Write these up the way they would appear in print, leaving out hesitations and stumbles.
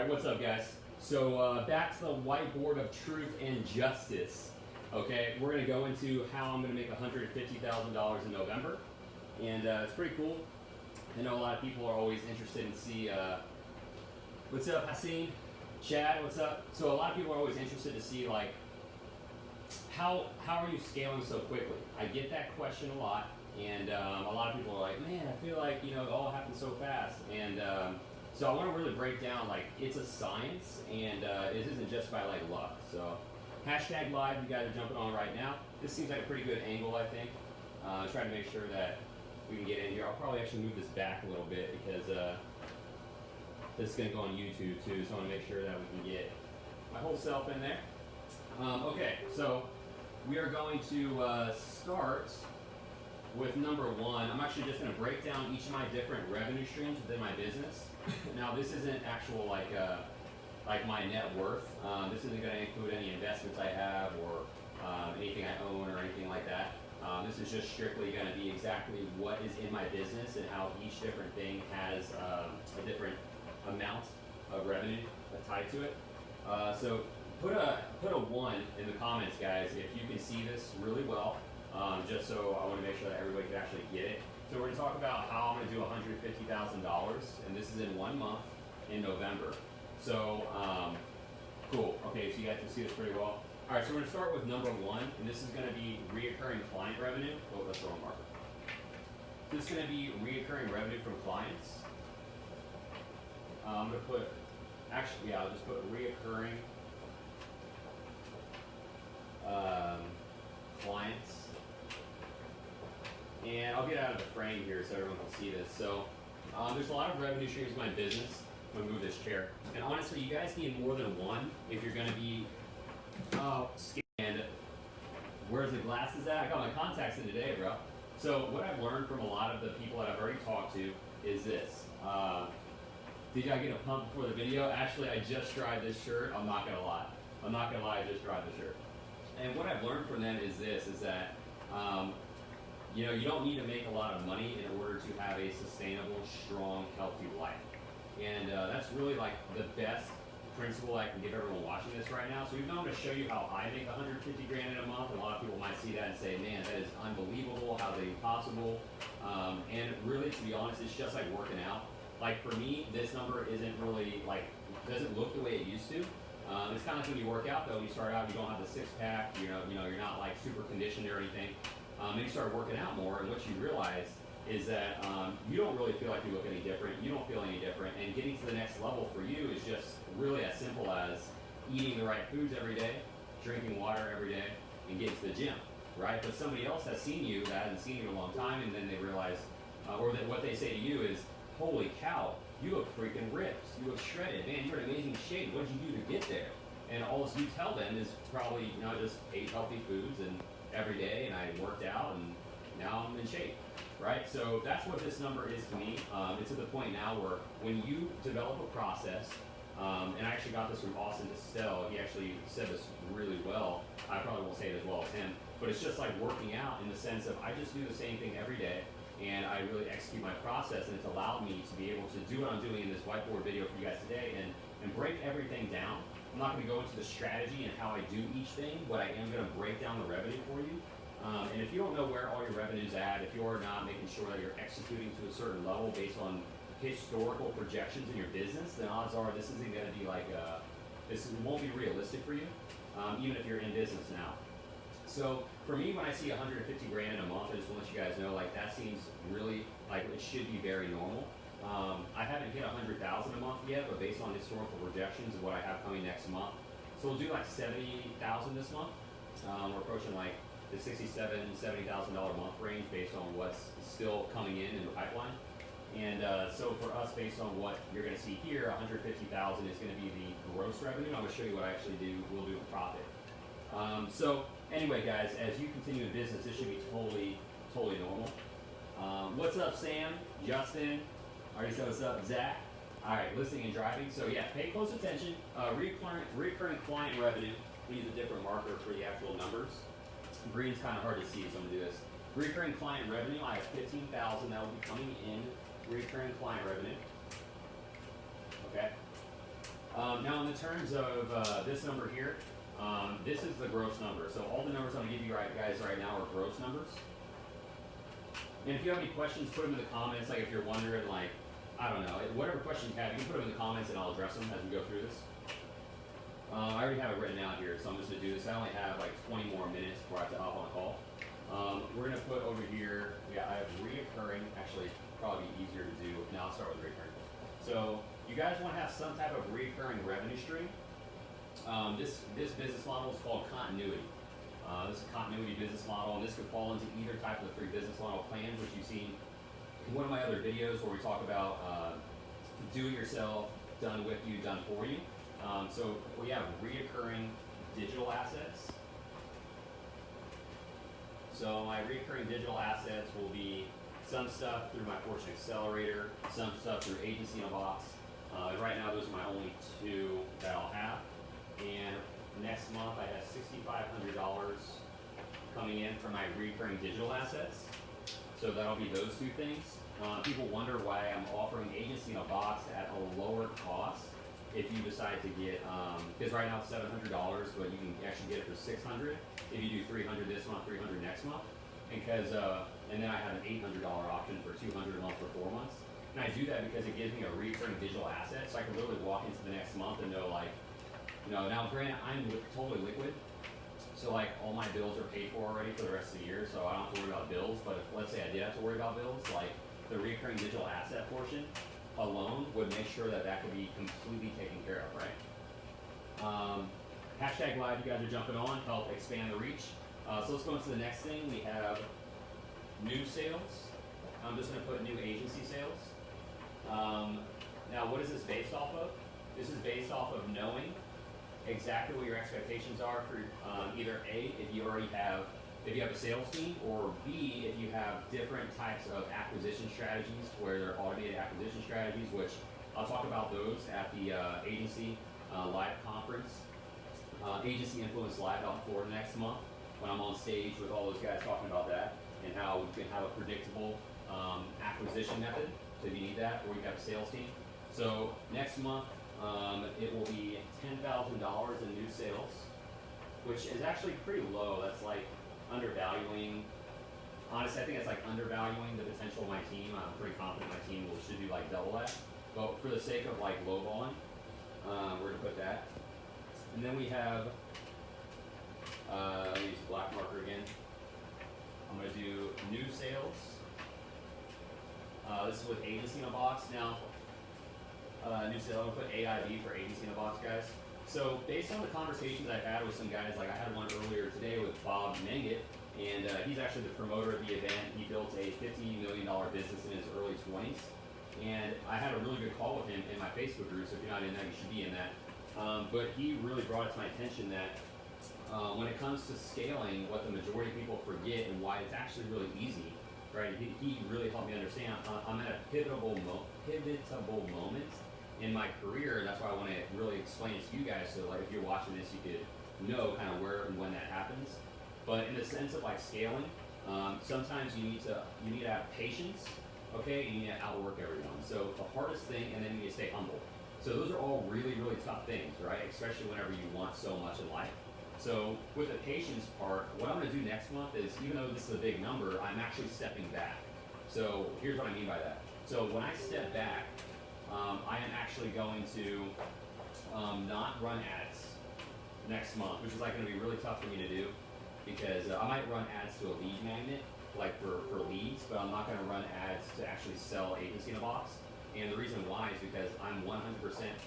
Alright, what's up guys? So back to the whiteboard of truth and justice. Okay, we're going to go into how I'm going to make $150,000 in November. And it's pretty cool. I know a lot of people are always interested in see, what's up Haseen? Chad, what's up? So a lot of people are always interested to see like, how are you scaling so quickly? I get that question a lot. And a lot of people are like, man, I feel like, it all happens so fast. And so I want to really break down, like, it's a science, and it isn't just by, like, luck. So, hashtag live, you guys are jumping on right now. This seems like a pretty good angle, I think. Trying to make sure that we can get in here. I'll probably actually move this back a little bit because this is going to go on YouTube, too. So I want to make sure that we can get my whole self in there. Okay, so we are going to start with number one. I'm actually just going to break down each of my different revenue streams within my business. Now, this isn't actual like my net worth. This isn't going to include any investments I have or anything I own or anything like that. This is just strictly going to be exactly what is in my business and how each different thing has a different amount of revenue tied to it. So put a 1 in the comments, guys, if you can see this really well. Just so I want to make sure that everybody can actually get it. So we're going to talk about how I'm going to do $150,000, and this is in 1 month in November. So, cool. Okay, so you guys can see this pretty well. All right, so we're going to start with number 1, and this is going to be reoccurring client revenue. Oh, that's the wrong marker. This is going to be reoccurring revenue from clients. I'm going to put, actually, yeah, I'll just put reoccurring clients. And I'll get out of the frame here so everyone can see this. So there's a lot of revenue streams in my business. I'm gonna move this chair. And honestly, you guys need more than one if you're gonna be, and where's the glasses at? I got my contacts in today, bro. So what I've learned from a lot of the people that I've already talked to is this. Did I get a pump before the video? Actually, I just dried this shirt. I'm not gonna lie. I just dried the shirt. And what I've learned from them is this, is that, you don't need to make a lot of money in order to have a sustainable, strong, healthy life. And that's really like the best principle I can give everyone watching this right now. So even though I'm going to show you how I make 150 grand in a month, and a lot of people might see that and say, man, that is unbelievable, how is that possible? And really, to be honest, it's just like working out. Like for me, this number isn't really like, doesn't look the way it used to. It's kind of like when you work out though, when you start out, you don't have the six pack, you're not like super conditioned or anything. Then you start working out more, and what you realize is that you don't really feel like you look any different. You don't feel any different, and getting to the next level for you is just really as simple as eating the right foods every day, drinking water every day, and getting to the gym, right? But somebody else has seen you that hasn't seen you in a long time, and then they realize, or that what they say to you is, holy cow, you look freaking ripped. You look shredded. Man, you're in amazing shape. What did you do to get there? And all you tell them is probably, just ate healthy foods and every day, and I worked out, and now I'm in shape, right? So that's what this number is to me. It's to the point now where when you develop a process, and I actually got this from Austin Estelle. He actually said this really well. I probably won't say it as well as him, but it's just like working out in the sense of I just do the same thing every day, and I really execute my process, and it's allowed me to be able to do what I'm doing in this whiteboard video for you guys today and break everything down. I'm not going to go into the strategy and how I do each thing, but I am going to break down the revenue for you. And if you don't know where all your revenue's at, if you're not making sure that you're executing to a certain level based on historical projections in your business, then odds are this isn't going to be like, this won't be realistic for you, even if you're in business now. So for me, when I see 150 grand in a month, I just want to let you guys know, like that seems really like it should be very normal. I haven't hit 100,000 a month yet, but based on historical projections of what I have coming next month, so we'll do like 70,000 this month. We're approaching like the $67,000, $70,000 a month range based on what's still coming in the pipeline. And so for us, based on what you're going to see here, 150,000 is going to be the gross revenue. I'm going to show you what I actually will do with profit. So anyway, guys, as you continue in business, this should be totally normal. What's up, Sam? Justin? Already said what's up, Zach? All right, listening and driving. So yeah, pay close attention. Recurring client revenue. We use a different marker for the actual numbers. Green's kind of hard to see, so I'm gonna do this. Recurring client revenue, I have 15,000 that will be coming in recurring client revenue. Okay. Now in the terms of this number here, this is the gross number. So all the numbers I'm gonna give you guys right now are gross numbers. And if you have any questions, put them in the comments. Like if you're wondering, like, I don't know, whatever questions you have, you can put them in the comments and I'll address them as we go through this. I already have it written out here, so I'm just gonna do this. I only have like 20 more minutes before I have to hop on a call. We're gonna put over here, I have reoccurring, actually probably easier to do. Now I'll start with reoccurring. So you guys wanna have some type of reoccurring revenue stream. This business model is called continuity. This is a continuity business model, and this could fall into either type of the 3 business model plans, which you've seen in one of my other videos where we talk about do it yourself, done with you, done for you. So we have reoccurring digital assets. So my reoccurring digital assets will be some stuff through my Fortune Accelerator, some stuff through Agency in a Box. Right now, those are my only 2 that I'll have. And next month, I have $6,500 coming in from my recurring digital assets. So that'll be those 2 things. People wonder why I'm offering Agency in a Box at a lower cost if you decide to get, because right now it's $700, but you can actually get it for $600 if you do $300 this month, $300 next month. Because, and then I have an $800 option for $200 a month for 4 months. And I do that because it gives me a recurring digital asset, so I can literally walk into the next month and know, like, now granted, I'm totally liquid, so like all my bills are paid for already for the rest of the year, so I don't have to worry about bills. But if, let's say I did have to worry about bills, like the recurring digital asset portion alone would make sure that that could be completely taken care of, right? Hashtag live, you guys are jumping on, help expand the reach. So let's go into the next thing. We have new sales. I'm just going to put new agency sales. Now, what is this based off of? This is based off of knowing exactly what your expectations are for either A, if you have a sales team, or B, if you have different types of acquisition strategies where they're automated acquisition strategies, which I'll talk about those at the Agency Live Conference, Agency Influence Live out in Florida next month, when I'm on stage with all those guys talking about that and how we can have a predictable acquisition method, so if you need that, or you have a sales team. So next month, it will be $10,000 in new sales, which is actually pretty low. That's like undervaluing. Honestly, I think it's like undervaluing the potential of my team. I'm pretty confident my team should do like double that. But for the sake of like lowballing, we're gonna put that. And then we have, let me use the black marker again. I'm gonna do new sales. This is with Agency in a Box. Now, new sale, I'm gonna put AIB for Agency in a Box, guys. So based on the conversations I've had with some guys, like I had one earlier today with Bob Mengett, and he's actually the promoter of the event. He built a $50 million business in his early 20s. And I had a really good call with him in my Facebook group, so if you're not in that, you should be in that. But he really brought it to my attention that when it comes to scaling, what the majority of people forget and why it's actually really easy, right? He really helped me understand. I'm at a pivotable moment in my career, and that's why I want to really explain it to you guys, so like if you're watching this, you could know kind of where and when that happens. But in the sense of like scaling, sometimes you need to have patience, okay, and you need to outwork everyone. So the hardest thing, and then you need to stay humble. So those are all really, really tough things, right? Especially whenever you want so much in life. So with the patience part, what I'm gonna do next month is, even though this is a big number, I'm actually stepping back. So here's what I mean by that. So when I step back, I am actually going to not run ads next month, which is like gonna be really tough for me to do, because I might run ads to a lead magnet, like for leads, but I'm not gonna run ads to actually sell Agency in a Box. And the reason why is because I'm 100%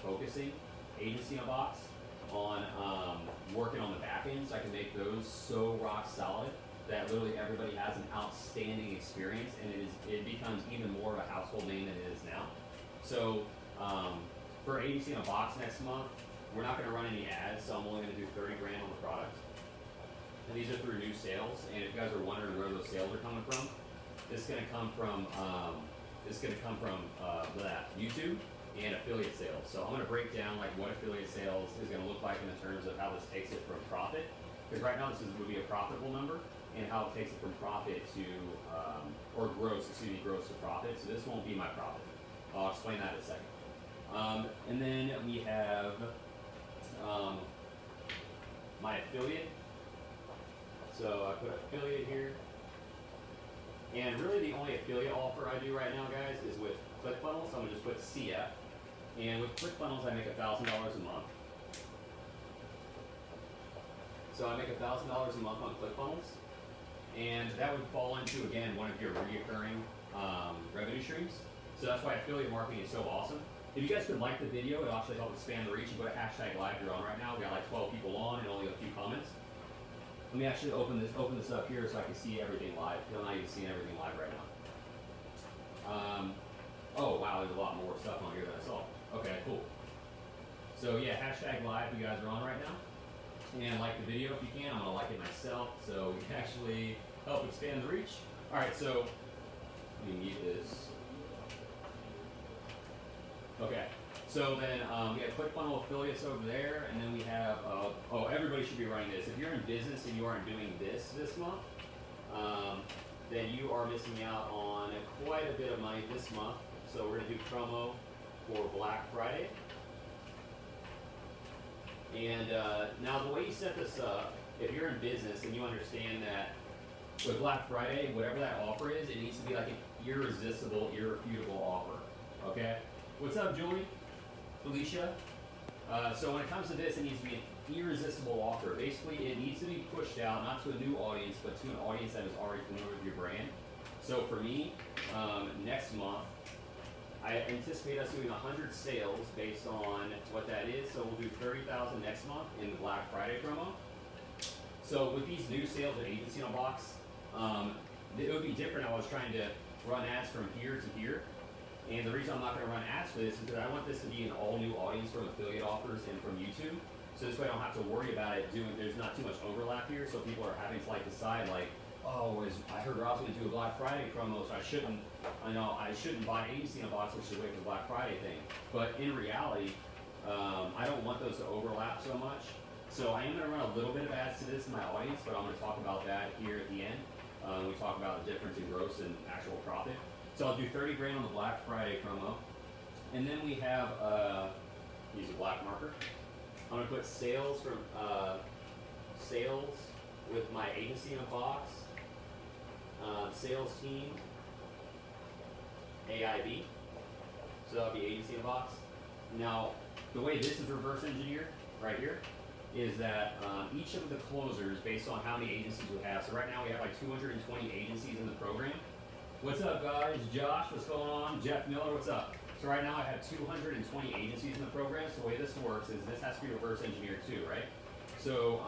focusing Agency in a Box on working on the back end, so I can make those so rock solid that literally everybody has an outstanding experience, and it becomes even more of a household name than it is now. So for Agency in a Box next month, we're not going to run any ads, so I'm only going to do 30 grand on the product. And these are through new sales. And if you guys are wondering where those sales are coming from, this is going to come from YouTube and affiliate sales. So I'm going to break down like what affiliate sales is going to look like in terms of how this takes it from profit. Because right now this would be a profitable number, and how it takes it from profit to gross to profit. So this won't be my profit. I'll explain that in a second. And then we have um, my affiliate. So I put affiliate here. And really the only affiliate offer I do right now, guys, is with ClickFunnels. So I'm gonna just put CF. And with ClickFunnels, I make $1,000 a month. So I make $1,000 a month on ClickFunnels. And that would fall into, again, one of your reoccurring revenue streams. So that's why affiliate marketing is so awesome. If you guys could like the video, it'll actually help expand the reach. You go to #live you're on right now. We got like 12 people on and only a few comments. Let me actually open this up here so I can see everything live. You're not even seeing everything live right now. Oh wow, there's a lot more stuff on here than I saw. Okay, cool. So yeah, #live you guys are on right now. And like the video if you can. I'm gonna like it myself so we can actually help expand the reach. Alright, so let me mute this. Okay, so then we have ClickFunnels affiliates over there, and then we have, oh, everybody should be running this. If you're in business and you aren't doing this month, then you are missing out on quite a bit of money this month. So we're gonna do promo for Black Friday. And now the way you set this up, if you're in business and you understand that with Black Friday, whatever that offer is, it needs to be like an irresistible, irrefutable offer, okay? What's up, Julie? Felicia? So when it comes to this, it needs to be an irresistible offer. Basically, it needs to be pushed out, not to a new audience, but to an audience that is already familiar with your brand. So for me, next month, I anticipate us doing 100 sales based on what that is. So we'll do 30,000 next month in the Black Friday promo. So with these new sales at Agency in a Box, it would be different. I was trying to run ads from here to here. And the reason I'm not going to run ads for this is because I want this to be an all-new audience from affiliate offers and from YouTube. So this way I don't have to worry about it there's not too much overlap here. So people are having to like decide like, oh, I heard Rob's going to do a Black Friday promo, so I shouldn't buy Agency in a Box, I should wait for the Black Friday thing. But in reality, I don't want those to overlap so much. So I am going to run a little bit of ads to this in my audience, but I'm going to talk about that here at the end. We talk about the difference in gross and actual profit. So I'll do 30 grand on the Black Friday promo. And then we have, use a black marker. I'm gonna put sales from, sales with my Agency in a Box, sales team, AIB. So that'll be Agency in a Box. Now, the way this is reverse engineered right here is that each of the closers, based on how many agencies we have, so right now we have like 220 agencies in the program. What's up, guys? Josh, what's going on? Jeff Miller, what's up? So right now I have 220 agencies in the program. So the way this works is this has to be reverse engineered too, right? So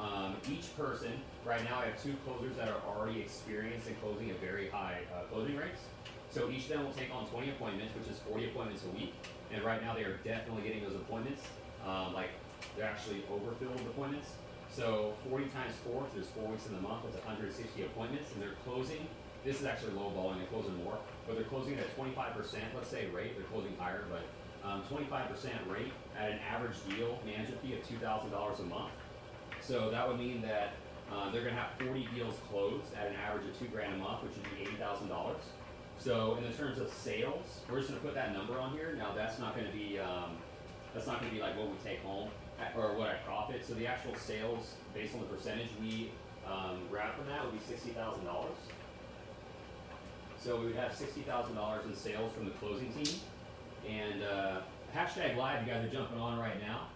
each person, right now I have 2 closers that are already experienced in closing at very high closing rates. So each of them will take on 20 appointments, which is 40 appointments a week. And right now they are definitely getting those appointments. Like they're actually overfilled appointments. So 40 times 4, there's 4 weeks in the month, that's 160 appointments, and they're closing. This is actually low balling, they're closing more, but they're closing at 25%, let's say rate, they're closing higher, but 25% rate at an average deal management fee of $2,000 a month. So that would mean that they're gonna have 40 deals closed at an average of $2 grand a month, which would be $80,000. So in the terms of sales, we're just gonna put that number on here. Now that's not gonna be like what we take home or what I profit. So the actual sales based on the percentage we grab from that would be $60,000. So we would have $60,000 in sales from the closing team. And #live, you guys are jumping on right now.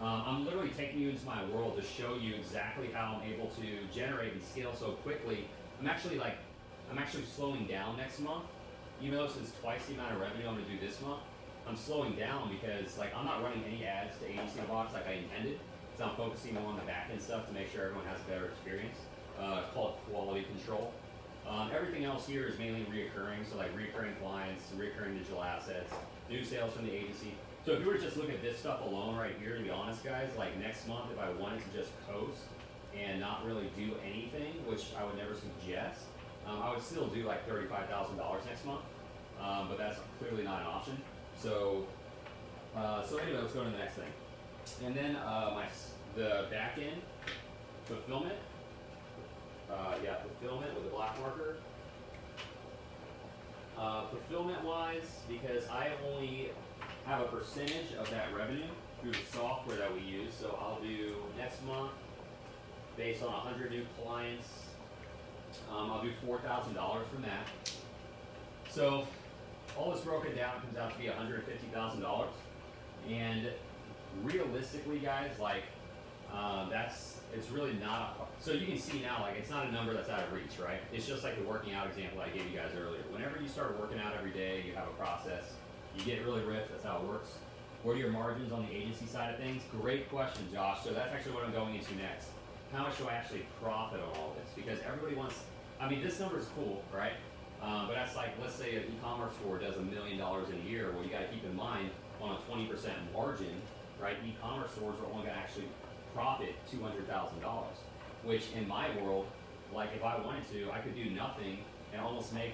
I'm literally taking you into my world to show you exactly how I'm able to generate and scale so quickly. I'm actually slowing down next month. Even though this is twice the amount of revenue I'm gonna do this month, I'm slowing down because like I'm not running any ads to Agency in a Box like I intended. So I'm focusing more on the back end stuff to make sure everyone has a better experience. It's called quality control. Everything else here is mainly reoccurring, so like reoccurring clients, reoccurring digital assets, new sales from the agency. So if you were to just look at this stuff alone right here, to be honest guys, like next month if I wanted to just coast and not really do anything, which I would never suggest, I would still do like $35,000 next month, but that's clearly not an option. So, anyway, let's go to the next thing. And then the back end, fulfillment. Fulfillment with a black marker. Fulfillment wise, because I only have a percentage of that revenue through the software that we use. So I'll do next month, based on 100 new clients, I'll do $4,000 from that. So all this broken down comes out to be $150,000. And realistically, guys, like it's really not so you can see now, like, it's not a number that's out of reach, right? It's just like the working out example I gave you guys earlier. Whenever you start working out every day, you have a process, you get really ripped, that's how it works. What are your margins on the agency side of things? Great question, Josh. So that's actually what I'm going into next. How much do I actually profit on all this? Because everybody wants, I mean, this number is cool, right? But that's like, let's say an e-commerce store does $1 million in a year. Well, you got to keep in mind, on a 20% margin, right? E-commerce stores are only going to actually profit $200,000, which in my world, like, if I wanted to, I could do nothing and almost make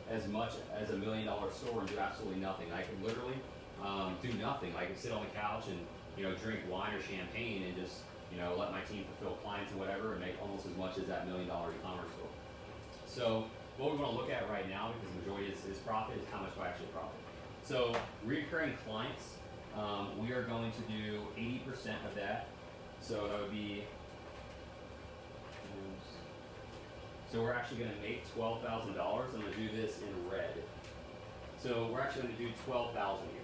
as much as $1 million store and do absolutely nothing. I could literally do nothing. I could sit on the couch and, you know, drink wine or champagne and just, you know, let my team fulfill clients and whatever and make almost as much as that $1 million e-commerce store. So what we're going to look at right now, because the majority is profit, is how much do I actually profit. So recurring clients, we are going to do 80% of that. So that would be, so we're actually going to make $12,000. I'm going to do this in red. So we're actually going to do $12,000 here.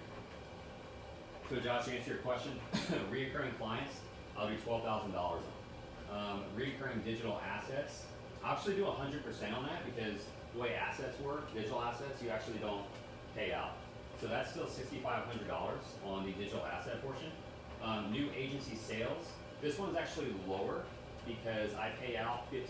So Josh, to answer your question, recurring clients, I'll do $12,000 on. Recurring digital assets, I'll actually do 100% on that, because the way assets work, digital assets, you actually don't pay out. So that's still $6,500 on the digital asset portion. New agency sales, this one's actually lower because I pay out 50+%,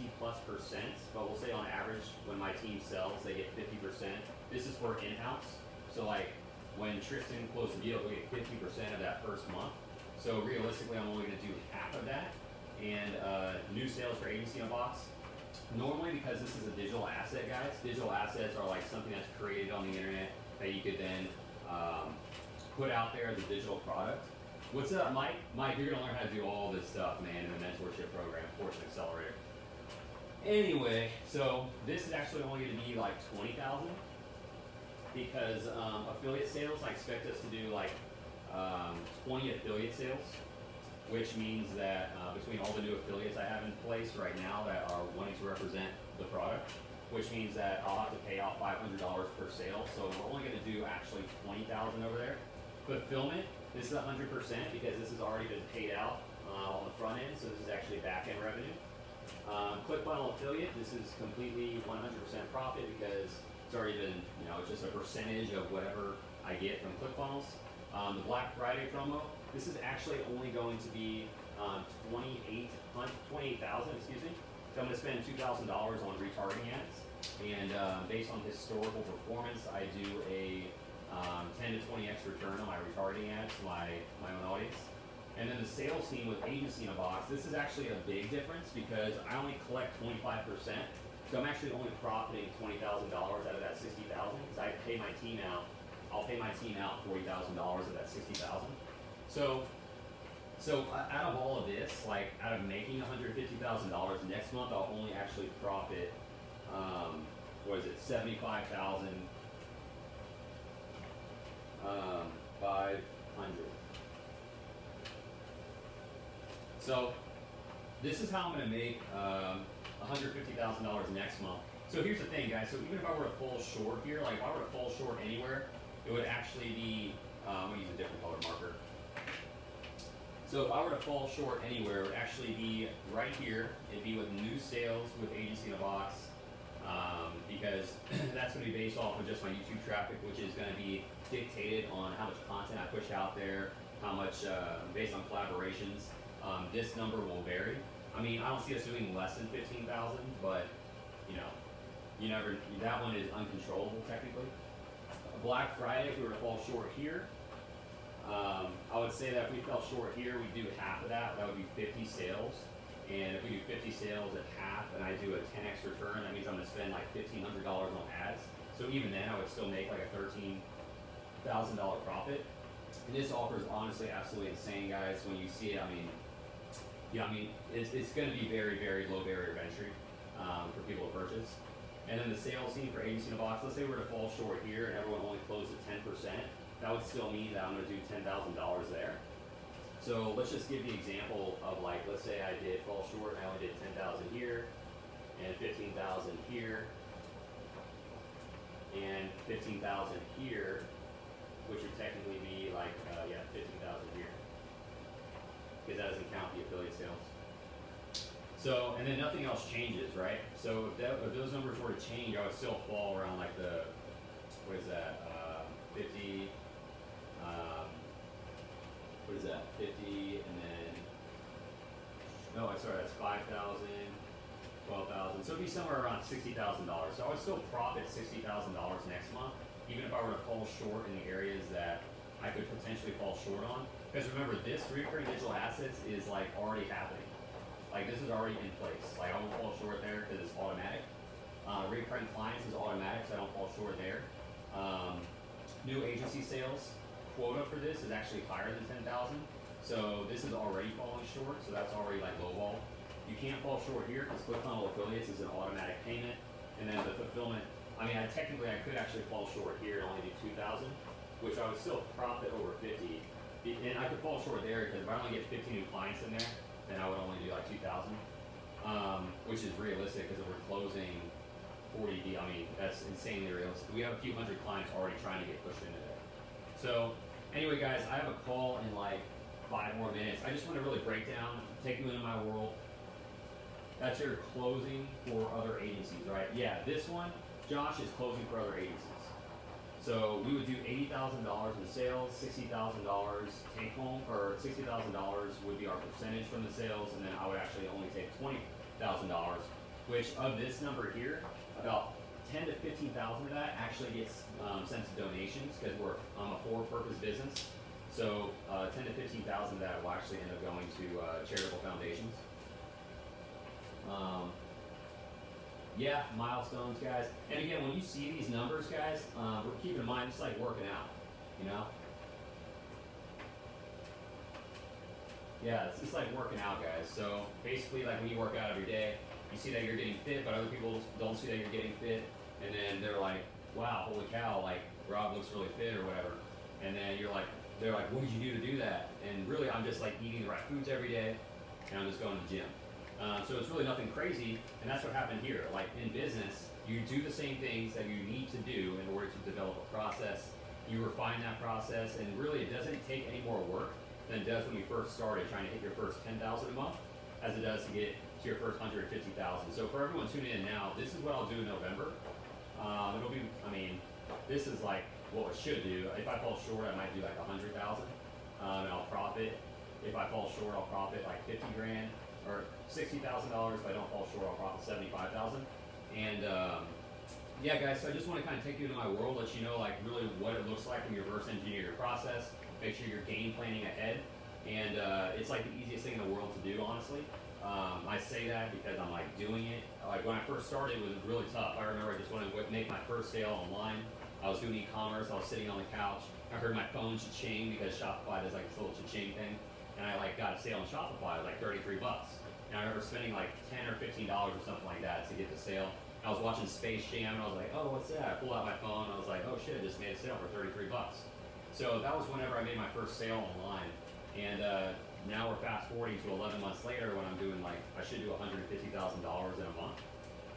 but we'll say on average when my team sells, they get 50%. This is for in-house. So like when Tristan closed the deal, he'll get 50% of that first month. So realistically, I'm only gonna do half of that. And new sales for Agency in a Box. Normally, because this is a digital asset, guys, digital assets are like something that's created on the internet that you could then put out there as a digital product. What's up, Mike? Mike, you're gonna learn how to do all this stuff, man, in the mentorship program, Fortune Accelerator. Anyway, so this is actually only gonna be like 20,000 because affiliate sales, I expect us to do like 20 affiliate sales, which means that between all the new affiliates I have in place right now that are wanting to represent the product, which means that I'll have to pay out $500 per sale. So we're only gonna do actually 20,000 over there. Fulfillment, this is 100% because this has already been paid out on the front end, so this is actually back end revenue. ClickFunnels affiliate, this is completely 100% profit because it's already been, you know, it's just a percentage of whatever I get from ClickFunnels. The Black Friday promo, this is actually only going to be 28,000, excuse me. So I'm going to spend $2,000 on retargeting ads, and based on historical performance, I do a 10 to 20x return on my retargeting ads to my own audience. And then the sales team with Agency in a Box, this is actually a big difference because I only collect 25%. So I'm actually only profiting $20,000 out of that $60,000 because I pay my team out. I'll pay my team out $40,000 of that $60,000. So out of all of this, like out of making $150,000 next month, I'll only actually profit, what is it, 75,000. 500. So this is how I'm going to make $150,000 next month. So here's the thing, guys. So even if I were to fall short here, like if I were to fall short anywhere, it would actually be, I'm going to use a different color marker. So if I were to fall short anywhere, it would actually be right here. It'd be with new sales with Agency in a Box, because that's going to be based off of just my YouTube traffic, which is going to be dictated on how much content I push out there, how much based on collaborations. This number will vary. I mean, I don't see us doing less than 15,000, but you know, you never. That one is uncontrollable technically. Black Friday, if we were to fall short here, I would say that if we fell short here, we'd do half of that. That would be 50 sales. And if we do 50 sales at half and I do a 10x return, that means I'm going to spend like $1,500 on ads. So even then, I would still make like a $13,000 profit. And this offer is honestly absolutely insane, guys. When you see it, I mean, yeah, I mean, it's going to be very, very low barrier of entry for people to purchase. And then the sales team for Agency in a Box, let's say we're to fall short here and everyone only closed at 10%. that would still mean that I'm going to do $10,000 there. So let's just give the example of like, let's say I did fall short, I only did 10,000 here, and 15,000 here, and 15,000 here, which would technically be like, yeah, 15,000 here, because that doesn't count the affiliate sales. So, and then nothing else changes, right? So if those numbers were to change, I would still fall around like the, what is that, 50, what is that, 50, and then, no, sorry, that's 5,000, 12,000, so it'd be somewhere around $60,000. So I would still profit $60,000 next month, even if I were to fall short in the areas that I could potentially fall short on. Because remember, this recurring digital assets is like already happening. Like this is already in place. Like I won't fall short there because it's automatic. Recurring clients is automatic, so I don't fall short there. New agency sales quota for this is actually higher than 10,000. So this is already falling short, so that's already like lowball. You can't fall short here because ClickFunnels Affiliates is an automatic payment, and then the fulfillment. I mean, technically I could actually fall short here and only do 2,000, which I would still profit over 50. And I could fall short there because if I only get 50 new clients in there, then I would only do like 2,000, which is realistic because if we're closing 40 deals, I mean, that's insanely realistic. We have a few hundred clients already trying to get pushed into there. So anyway, guys, I have a call in like 5 more minutes. I just want to really break down, take you into my world. That's your closing for other agencies, right? Yeah, this one, Josh is closing for other agencies. So we would do $80,000 in sales, $60,000 take home, or $60,000 would be our percentage from the sales, and then I would actually only take $20,000, which of this number here, about 10 to 15,000 of that actually gets sent to donations because we're a for-purpose business. So 10 to 15,000 of that will actually end up going to charitable foundations. Yeah, milestones, guys. And again, when you see these numbers, guys, keep in mind it's like working out, you know? Yeah, it's just like working out, guys. So basically, like when you work out every day, you see that you're getting fit, but other people don't see that you're getting fit, and then they're like, wow, holy cow, like Rob looks really fit or whatever. And then they're like, what did you do to do that? And really, I'm just like eating the right foods every day, and I'm just going to the gym. So it's really nothing crazy, and that's what happened here. Like in business, you do the same things that you need to do in order to develop a process. You refine that process, and really it doesn't take any more work than it does when you first started trying to hit your first 10,000 a month, as it does to get to your first 150,000. So for everyone tuning in now, this is what I'll do in November. It'll be, I mean, this is like what it should do. If I fall short, I might do like 100,000, and I'll profit. If I fall short, I'll profit like 50 grand. Or $60,000. If I don't fall short, I'll profit 75,000. And yeah, guys. So I just want to kind of take you into my world, let you know like really what it looks like when you reverse engineer your process. Make sure you're game planning ahead, and it's like the easiest thing in the world to do, honestly. I say that because I'm like doing it. Like when I first started, it was really tough. I remember I just wanted to make my first sale online. I was doing e-commerce. I was sitting on the couch. I heard my phone cha-ching because Shopify does like this little cha-ching thing. And I like got a sale on Shopify, it was like 33 bucks. And I remember spending like $10 or $15 or something like that to get the sale. I was watching Space Jam and I was like, oh, what's that? I pulled out my phone and I was like, oh shit, I just made a sale for 33 bucks. So that was whenever I made my first sale online. And now we're fast forwarding to 11 months later when I'm doing like, I should do $150,000 in a month.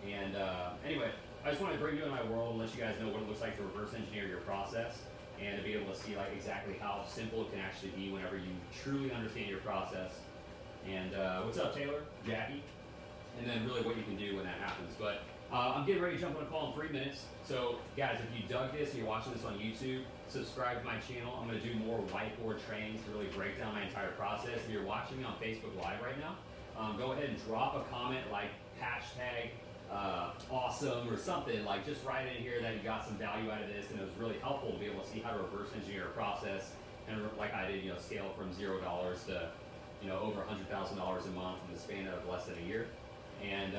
And anyway, I just want to bring you in my world and let you guys know what it looks like to reverse engineer your process, and to be able to see like exactly how simple it can actually be whenever you truly understand your process. And what's up, Taylor? Jackie? And then really what you can do when that happens. But I'm getting ready to jump on a call in 3 minutes. So guys, if you dug this and you're watching this on YouTube, subscribe to my channel. I'm going to do more whiteboard trainings to really break down my entire process. If you're watching me on Facebook Live right now, go ahead and drop a comment like hashtag awesome or something. Like just write in here that you got some value out of this and it was really helpful to be able to see how to reverse engineer a process, and like I did, scale from $0 to over $100,000 a month in the span of less than a year. And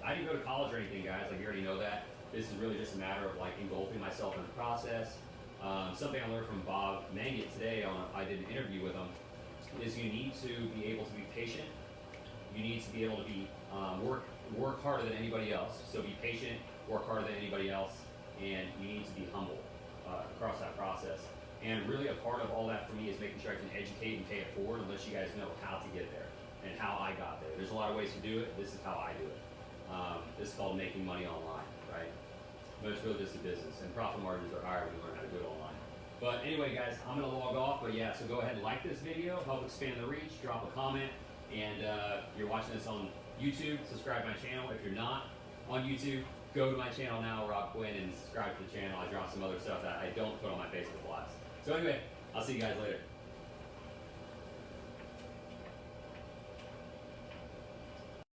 I didn't go to college or anything, guys. Like you already know that. This is really just a matter of like engulfing myself in the process. Something I learned from Bob Manget today, I did an interview with him, is you need to be able to be patient. You need to be able to be work harder than anybody else. So be patient, work harder than anybody else, and you need to be humble across that process. And really a part of all that for me is making sure I can educate and pay it forward and let you guys know how to get there and how I got there. There's a lot of ways to do it. This is how I do it. This is called making money online, right? But it's really just a business, and profit margins are higher when you learn how to do it online. But anyway, guys, I'm gonna log off. But yeah, so go ahead and like this video, help expand the reach, drop a comment, and if you're watching this on YouTube, subscribe to my channel. If you're not on YouTube, go to my channel now, Rob Quinn, and subscribe to the channel. I drop some other stuff that I don't put on my Facebook Lives. So anyway, I'll see you guys later.